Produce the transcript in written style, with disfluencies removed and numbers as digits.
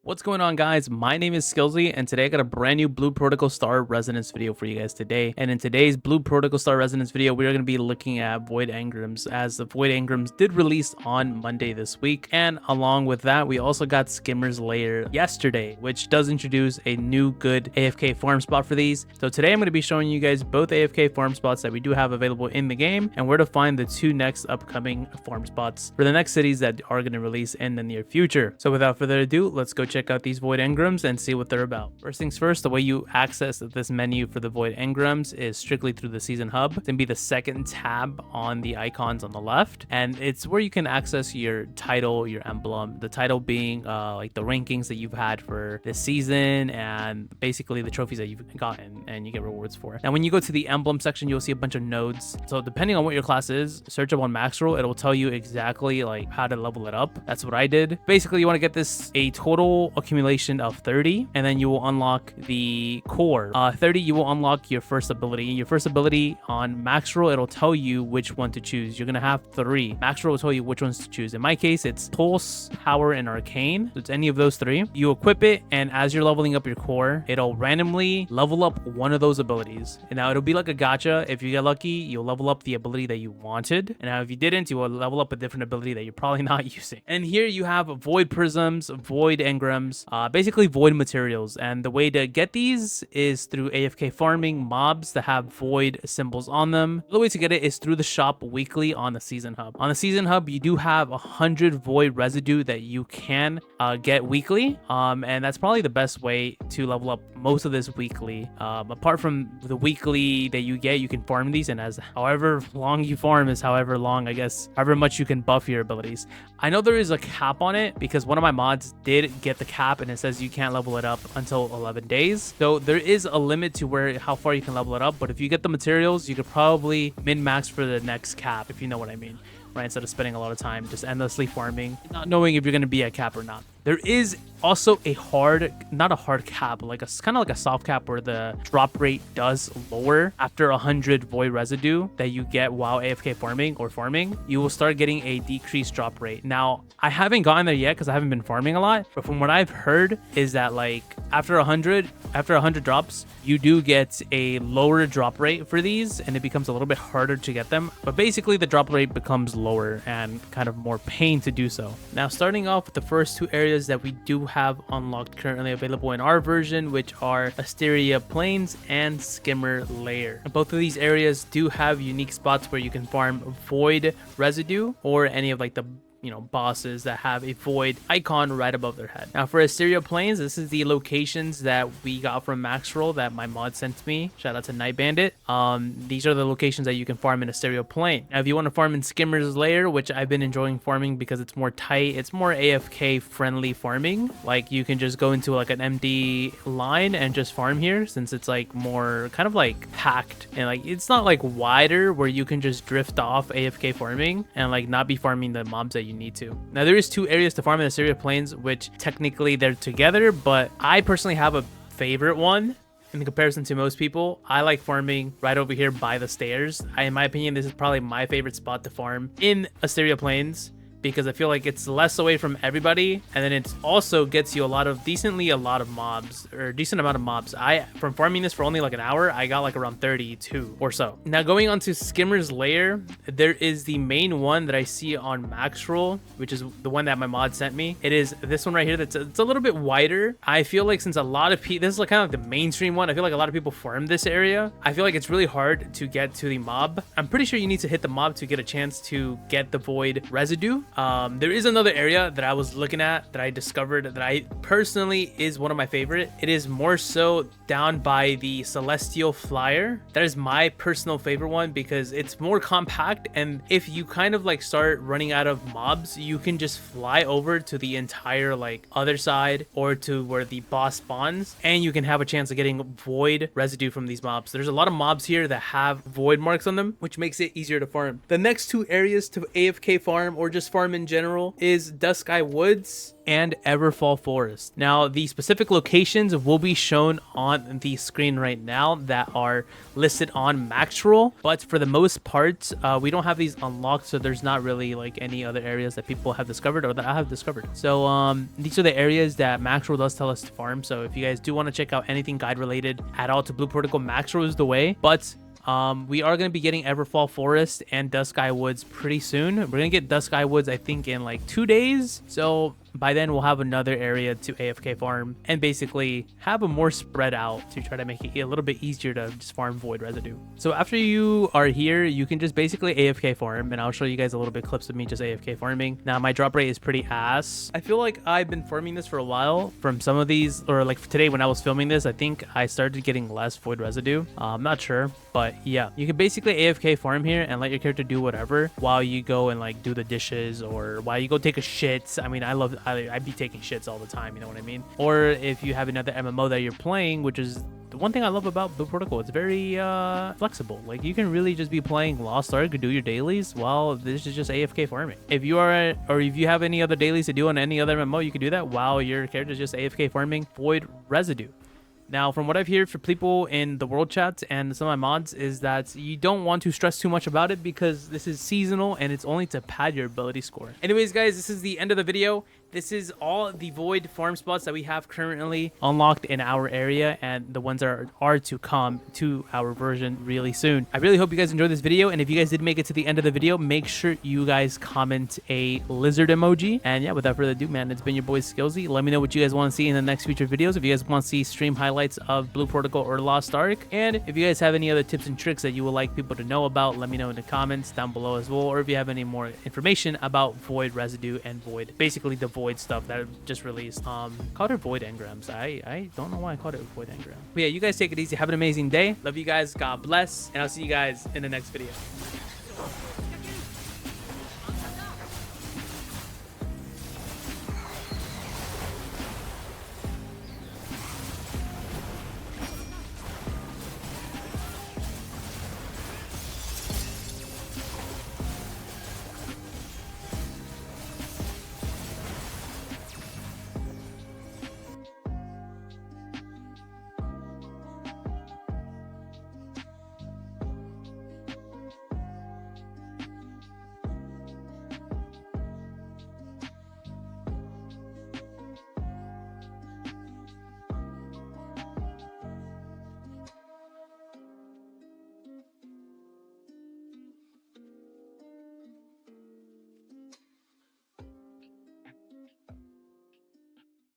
What's going on, guys? My name is Skillzy, and today I got a brand new Blue Protocol Star Resonance video for you guys today. And in today's Blue Protocol Star Resonance video, we are going to be looking at Void Engrams, as the Void Engrams did release on Monday this week. And along with that, we also got Skimmer's Lair yesterday, which does introduce a new good AFK farm spot for these. So today I'm going to be showing you guys both AFK farm spots that we do have available in the game, and where to find the two next upcoming farm spots for the next cities that are going to release in the near future. So without further ado, let's go check out these Void Engrams and see what they're about. First things first, the way you access this menu for the Void Engrams is strictly through the season hub. It's gonna be the second tab on the icons on the left, and it's where you can access your title, your emblem. The title being like the rankings that you've had for this season and basically the trophies that you've gotten and you get rewards for. Now when you go to the emblem section, you'll see a bunch of nodes. So depending on what your class is, search up on maxroll. It will tell you exactly like how to level it up. That's what I did. Basically, you want to get this a total accumulation of 30, and then you will unlock the core 30. You will unlock your first ability on maxroll. It'll tell you which one to choose. You're gonna have 3. Maxroll will tell you which ones to choose. In my case, it's pulse, power, and arcane. So it's any of those 3. You equip it, and as you're leveling up your core, it'll randomly level up one of those abilities. And now it'll be like a gacha. If you get lucky, you'll level up the ability that you wanted, and now if you didn't, you will level up a different ability that you're probably not using. And here you have void prisms, void engrams, basically void materials. And the way to get these is through AFK farming mobs that have void symbols on them. The way to get it is through the shop weekly on the season hub. On the season hub, you do have 100 void residue that you can get weekly, and that's probably the best way to level up most of this weekly. Apart from the weekly that you get, you can farm these, and as however long you farm is however long, I guess, however much you can buff your abilities. I know there is a cap on it because one of my mods did get the cap, and it says you can't level it up until 11 days. So there is a limit to how far you can level it up, but if you get the materials, you could probably min-max for the next cap, if you know what I mean, right? Instead of spending a lot of time just endlessly farming, not knowing if you're going to be at cap or not. There is also a not a hard cap, like kind of like a soft cap where the drop rate does lower after 100 void residue that you get while AFK farming. You will start getting a decreased drop rate. Now, I haven't gotten there yet because I haven't been farming a lot, but from what I've heard is that like after 100 drops, you do get a lower drop rate for these, and it becomes a little bit harder to get them. But basically, the drop rate becomes lower and kind of more pain to do so. Now, starting off with the first 2 areas that we do have unlocked currently available in our version, which are Asteria Plains and Skimmer Lair. Both of these areas do have unique spots where you can farm void residue or any of like the bosses that have a void icon right above their head. Now for Asteria Plains, this is the locations that we got from maxroll that my mod sent me. Shout out to Night Bandit. These are the locations that you can farm in Asteria Plain. Now if you want to farm in Skimmer's Lair, which I've been enjoying farming because it's more tight, it's more AFK friendly farming. Like you can just go into like an empty line and just farm here, since it's like more kind of like packed, and like it's not like wider where you can just drift off AFK farming and like not be farming the mobs that you need to. Now there is 2 areas to farm in the Asteria Plains, which technically they're together, but I personally have a favorite one in comparison to most people. I like farming right over here by the stairs. In my opinion, this is probably my favorite spot to farm in Asteria Plains, because I feel like it's less away from everybody, and then it also gets you decent amount of mobs. From farming this for only like an hour, I got like around 32 or so. Now going on to Skimmer's Lair, there is the main one that I see on maxroll, which is the one that my mod sent me. It is this one right here. It's a little bit wider. I feel like since a lot of people, this is like kind of like the mainstream one, I feel like a lot of people farm this area. I feel like it's really hard to get to the mob. I'm pretty sure you need to hit the mob to get a chance to get the void residue. There is another area that I was looking at that I discovered that I personally is one of my favorite. It is more so down by the Celestial Flyer. That is my personal favorite one because it's more compact, and if you kind of like start running out of mobs, you can just fly over to the entire like other side or to where the boss spawns, and you can have a chance of getting void residue from these mobs. There's a lot of mobs here that have void marks on them, which makes it easier to farm. The next 2 areas to AFK farm or just farm farm in general is Dusk Sky Woods and Everfall Forest. Now, the specific locations will be shown on the screen right now that are listed on maxroll, but for the most part, we don't have these unlocked, so there's not really like any other areas that people have discovered or that I have discovered. So these are the areas that maxroll does tell us to farm. So if you guys do want to check out anything guide related at all to Blue Protocol, maxroll is the way. But we are going to be getting Everfall Forest and Dusk Sky Woods pretty soon. We're going to get Dusk Sky Woods, I think, in like 2 days. So by then we'll have another area to AFK farm and basically have a more spread out to try to make it a little bit easier to just farm void residue. So after you are here, you can just basically AFK farm, and I'll show you guys a little bit clips of me just AFK farming. Now my drop rate is pretty ass. I feel like I've been farming this for a while. From some of these, or like today when I was filming this, I think I started getting less void residue. I'm not sure, but yeah, you can basically AFK farm here and let your character do whatever while you go and like do the dishes, or while you go take a shit. I mean, I'd be taking shits all the time, you know what I mean? Or if you have another MMO that you're playing, which is the one thing I love about Blue Protocol, it's very flexible. Like, you can really just be playing Lost Ark or do your dailies while this is just AFK farming. If you are, or if you have any other dailies to do on any other MMO, you can do that while your character is just AFK farming void residue. Now, from what I've heard from people in the world chat and some of my mods is that you don't want to stress too much about it because this is seasonal and it's only to pad your ability score. Anyways, guys, this is the end of the video. This is all the void farm spots that we have currently unlocked in our area and the ones that are to come to our version really soon. I really hope you guys enjoyed this video, and if you guys did make it to the end of the video, make sure you guys comment a lizard emoji. And yeah, without further ado, man, it's been your boy Skillzy. Let me know what you guys want to see in the next future videos. If you guys want to see stream highlights of Blue Protocol or Lost Ark, and if you guys have any other tips and tricks that you would like people to know about, let me know in the comments down below as well. Or if you have any more information about void residue and void, basically the void stuff that just released. Called it void engrams. I don't know why I called it void engram. But yeah, you guys take it easy. Have an amazing day. Love you guys. God bless. And I'll see you guys in the next video.